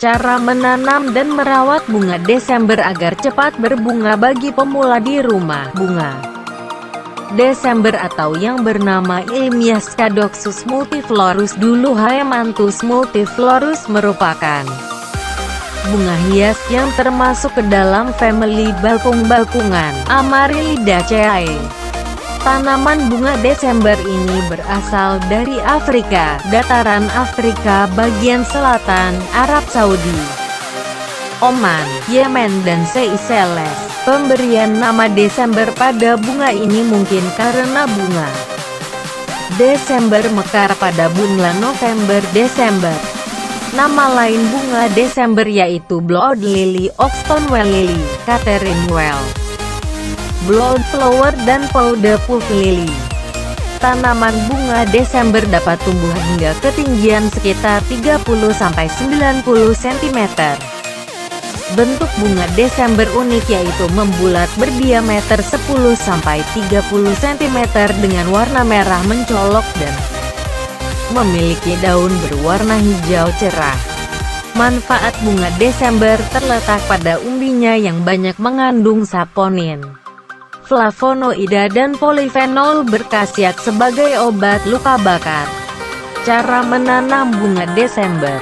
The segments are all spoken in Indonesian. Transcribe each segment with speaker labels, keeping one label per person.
Speaker 1: Cara menanam dan merawat bunga Desember agar cepat berbunga bagi pemula di rumah. Bunga Desember atau yang bernama ilmiah Scadoxus multiflorus dulu Hyamanthus multiflorus merupakan bunga hias yang termasuk ke dalam famili balkung-balkungan Amaryllidaceae. Tanaman bunga Desember ini berasal dari Afrika, dataran Afrika bagian selatan, Arab Saudi, Oman, Yemen dan Seychelles. Pemberian nama Desember pada bunga ini mungkin karena bunga Desember mekar pada bulan November-Desember. Nama lain bunga Desember yaitu Blood Lily, Oxtonwell Lily, Catherine Well, Blood Flower dan Powder Puff Lily. Tanaman bunga Desember dapat tumbuh hingga ketinggian sekitar 30–90 cm. Bentuk bunga Desember unik yaitu membulat berdiameter 10–30 cm dengan warna merah mencolok dan memiliki daun berwarna hijau cerah. Manfaat bunga Desember terletak pada umbinya yang banyak mengandung saponin, flavonoida dan polifenol berkhasiat sebagai obat luka bakar. Cara menanam bunga Desember.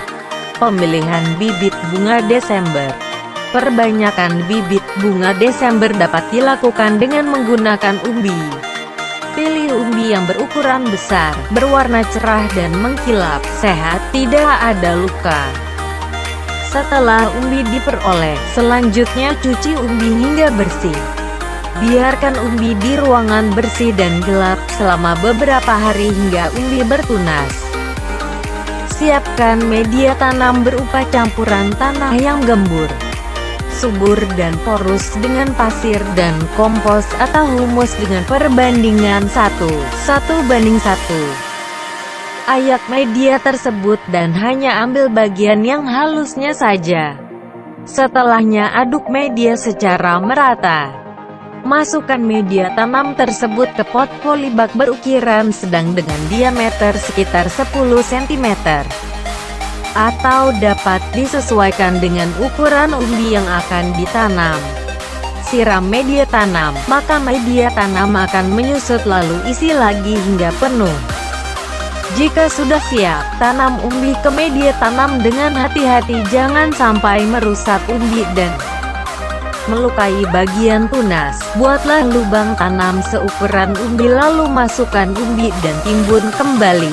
Speaker 1: Pemilihan bibit bunga Desember. Perbanyakan bibit bunga Desember dapat dilakukan dengan menggunakan umbi. Pilih umbi yang berukuran besar, berwarna cerah dan mengkilap, sehat, tidak ada luka. Setelah umbi diperoleh, selanjutnya cuci umbi hingga bersih. Biarkan umbi di ruangan bersih dan gelap selama beberapa hari hingga umbi bertunas. Siapkan media tanam berupa campuran tanah yang gembur, subur dan porus dengan pasir dan kompos atau humus dengan perbandingan 1:1. Ayak media tersebut dan hanya ambil bagian yang halusnya saja. Setelahnya aduk media secara merata. Masukkan media tanam tersebut ke pot polybag berukiran sedang dengan diameter sekitar 10 cm. Atau dapat disesuaikan dengan ukuran umbi yang akan ditanam. Siram media tanam, maka media tanam akan menyusut lalu isi lagi hingga penuh. Jika sudah siap, tanam umbi ke media tanam dengan hati-hati jangan sampai merusak umbi dan melukai bagian tunas. Buatlah lubang tanam seukuran umbi lalu masukkan umbi dan timbun kembali.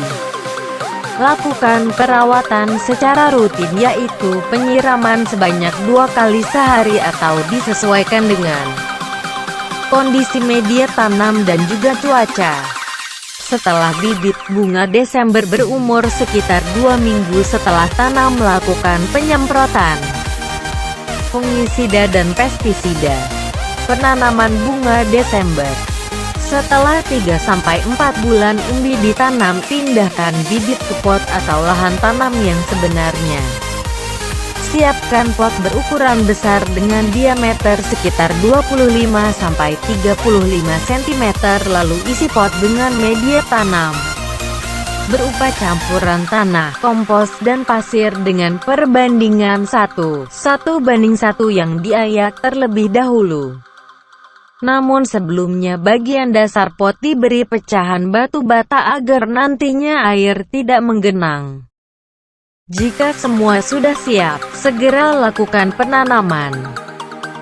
Speaker 1: Lakukan perawatan secara rutin yaitu penyiraman sebanyak 2 kali sehari atau disesuaikan dengan kondisi media tanam dan juga cuaca. Setelah bibit bunga Desember berumur sekitar 2 minggu setelah tanam melakukan penyemprotan fungisida dan pestisida. Penanaman bunga Desember. Setelah 3–4 bulan umbi ditanam, pindahkan bibit ke pot atau lahan tanam yang sebenarnya. Siapkan pot berukuran besar dengan diameter sekitar 25–35 cm lalu isi pot dengan media tanam berupa campuran tanah, kompos dan pasir dengan perbandingan 1:1 yang diayak terlebih dahulu. Namun sebelumnya bagian dasar pot diberi pecahan batu bata agar nantinya air tidak menggenang. Jika semua sudah siap, segera lakukan penanaman.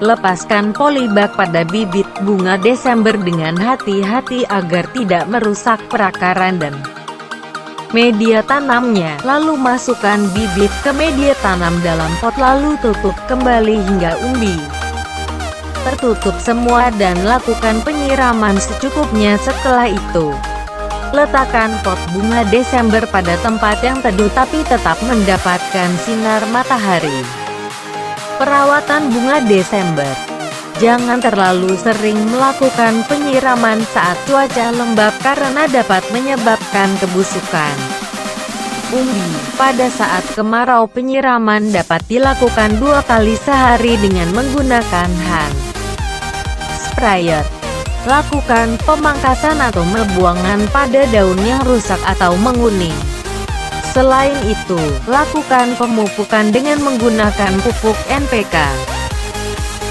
Speaker 1: Lepaskan polybag pada bibit bunga Desember dengan hati-hati agar tidak merusak perakaran dan media tanamnya. Lalu masukkan bibit ke media tanam dalam pot lalu tutup kembali hingga umbi tertutup semua dan lakukan penyiraman secukupnya. Setelah itu, letakkan pot bunga Desember pada tempat yang teduh tapi tetap mendapatkan sinar matahari. Perawatan bunga Desember. Jangan terlalu sering melakukan penyiraman saat cuaca lembab karena dapat menyebabkan kebusukan umbi. Pada saat kemarau penyiraman dapat dilakukan 2 kali sehari dengan menggunakan hand sprayer. Lakukan pemangkasan atau pembuangan pada daun yang rusak atau menguning. Selain itu, lakukan pemupukan dengan menggunakan pupuk NPK.